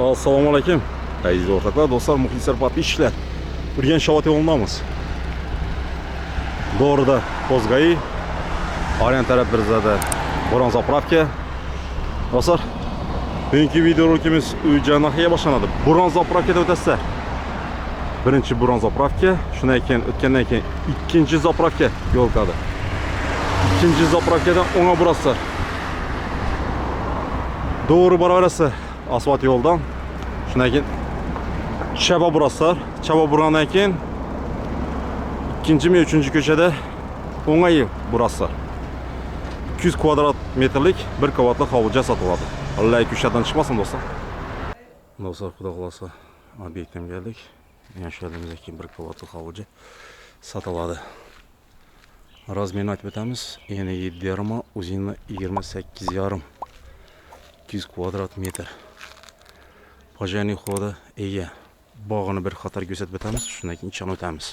Assalomu alaykum. Aziz o'rtoqlar, do'stlar, muxlislar, podpisчиклар. Urganch Shavot yo'lidamiz. Doğruda Kozgai, Aryan taraf birzada Boran zapravka. Do'stlar, bugungi videorolikimiz uy-joy nahiya boshlanadi. Boran zapravkada o'tasizlar. Birinchi Boran zapravka, shundan keyin o'tgandan keyin ikkinchi zapravka yo'lkada. İkinci zapravkadan ona burasizlar. Doğru boraverasizlar asfalt yo'ldan. Shundan keyin Chaba burasizlar. Chaba burgandan keyin ikkinchi va uchinchi ko'chada o'ng'ay burasizlar. 200 kvadrat metrlik bir qavatli hovlicha sotiladi. Alloh ko'chadan chiqmasin do'stlar. Do'stlar, xudo xolasa obyektga keldik. Yana shu yerda keyin bir qavatli hovlicha sotiladi. Razmerini aytib o'tamiz. Eni 7,5, uzini 28,5. 200 kvadrat metr. Pajani xoda ega. Bog'ini bir xatar ko'rsatib o'tamiz, shundan keyin ichini o'tamiz.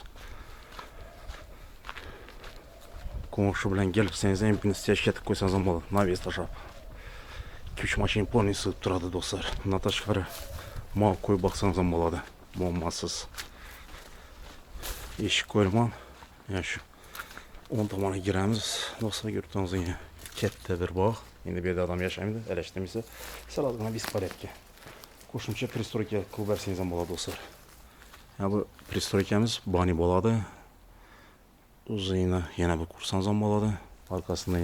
Ko'ng'shi bilan kelibsangiz ham buni stechkatib qo'ysangiz ham bo'ladi. Naviz tashab. 2-3 mashina polniy sig'ib turadi do'stlar. Bundan tashqari mol qo'yib boqsangiz ham bo'ladi. Muammosiz. Eshik qo'yilgan. Ya shu 10 tomoniga giramiz. Do'stlar, ko'rib turibsizlar, katta bir bog'. Endi bu yerda odam yashaydi, alashtirmaysa, salatgina bespорядка. Qo'shimcha pristroyka qilib bersangiz ham bo'ladi do'stlar. Ya bu pristroykamiz bani bo'ladi. Uzini yana bir qursangiz ham bo'ladi. Orqasida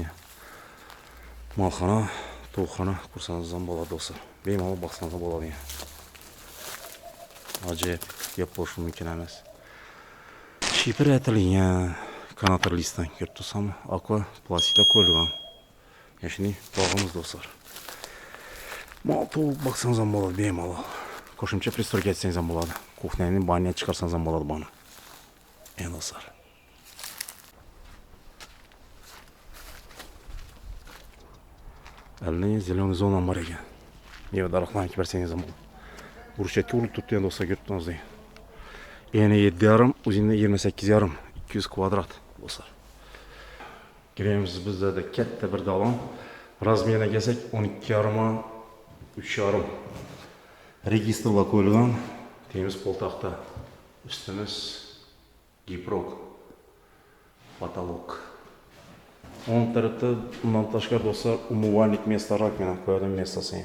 molxona, to'yxona qursangiz ham bo'ladi do'stlar. Bemalol boqsangiz ham bo'ladi. Ajoyib gap bo'lishi mumkin emas. Shifr aytilgan kanator listdan ko'rib tursanmi? Aqua plastikda qo'yilgan. Yashini bog'imiz do'stlar. Mol to'q boqsangiz ham bo'ladi, bemalol. Qo'shimcha pristroyka etsangiz ham bo'ladi. Kuxnyani banyaga chiqarsangiz ham bo'ladi buni. Endi do'stlar. Alni zelen zona bor ekan. Meva daraxtlarni ekib bersangiz ham bo'ladi. Burchakka urib turibdi endi do'stlar, ko'rib turibsizlar. Eni 7,5, uzini 28,5, 200 kvadrat do'stlar. Giremiz bizda katta bir dalon. Razmeriga kelsak 12,5, 3,5. Registrlar qo'yilgan. Temiz poltaxta. Ustimiz giprok. Потолок. Он tarafda bundan tashqari do'stlar, umuvальник место rakovina qo'yadigan местоsi.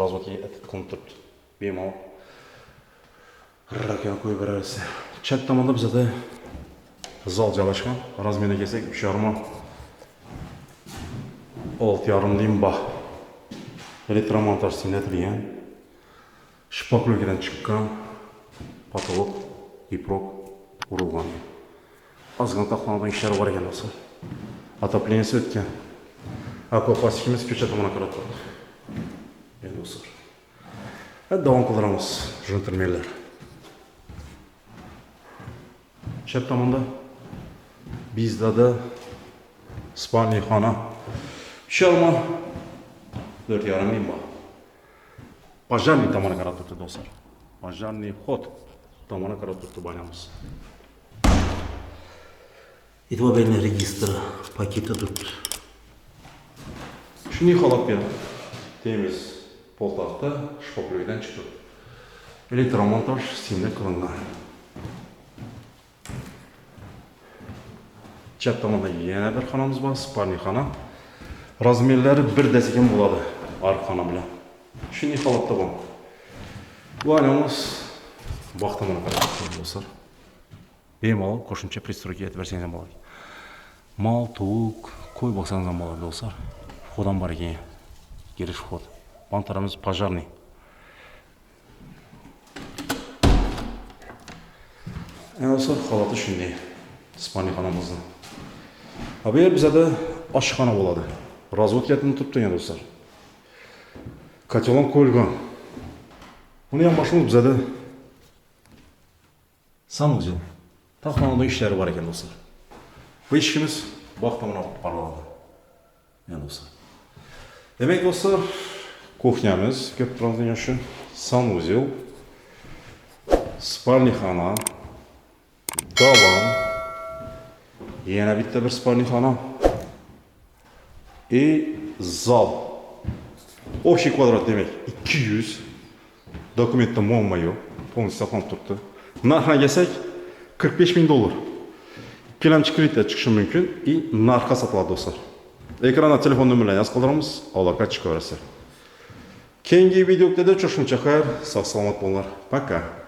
Razvoki etib qo'yib turibdi. Bemalol rakovina qo'yib berasiz. Chat tomonda bizda zal joylashgan. Razmeriga kelsak 3,5, 6,5 limba. Elektromontaj sinyatilgan. Shpaklovkadan chiqqan потолок, giprok urilgan. Ozgina taxlanadan ishlar bor ekan do'stlar. Отопление o'tgan. Aquaplastikimiz ko'cha tomoniga qarab turibdi. Endi do'stlar. Davom qilamiz, jentelmenlar. Chap tomonda bizda spalniy xona. Shalma 4,5 ming bor. Pajani tomoniga qarab turibdi do'stlar. Pajani xod tomoniga qarab turibdi banamiz. Itvobenli registr paketi turibdi. Shunday holatga temiz poltaxta shpaklovkadan chiqdi. Elektromontaj simda qilingan. Chap tomonda yana bir xonamiz bor, spalniy xona. Razmerlari bir desekin bo'ladi arqa xona bilan. Shunday holatda bor. Bu ayamiz vaqtimini qarab do'stlar. Bemalol qo'shimcha pristroyka etib bersangiz ham bo'ladi. Mol, tovuq, qo'y boqsangiz ham bo'ladi do'stlar. Xo'dan bor ekan. Girish xod. Bantaramiz пожарный. Endi do'stlar, holati shunday. Spalniy xonamizni. Bu yer bizda oshxona bo'ladi. Razvodkatini turibdi endi do'stlar. Kotelon qo'yilgan. Buni ham boshimiz bizda sanuzel. Taxmonda ishlari bor ekan do'stlar. Bu ishimiz vaqtimini olib boradi. Endi do'stlar. Demak do'stlar, kuxnyamiz, ko'p turadigan shu sanuzel, spalniy xona, dalon, yana bitta bir spalniy xona и зал. Общий kvadrat demek 200. Dokumentda muammo yo'q. Полностью saqlanib turibdi. Narxga kelsak, 45 ming dollar. Ikkilamchi kreditda chiqishi mumkin и narxga sotiladi do'stlar. Ekranda telefon nomerlarini yozib qoldiramiz, aloqa chiqaverasizlar. Keyingi videoda uchrashguncha xayr, sog' salomat bo'linglar. Пока.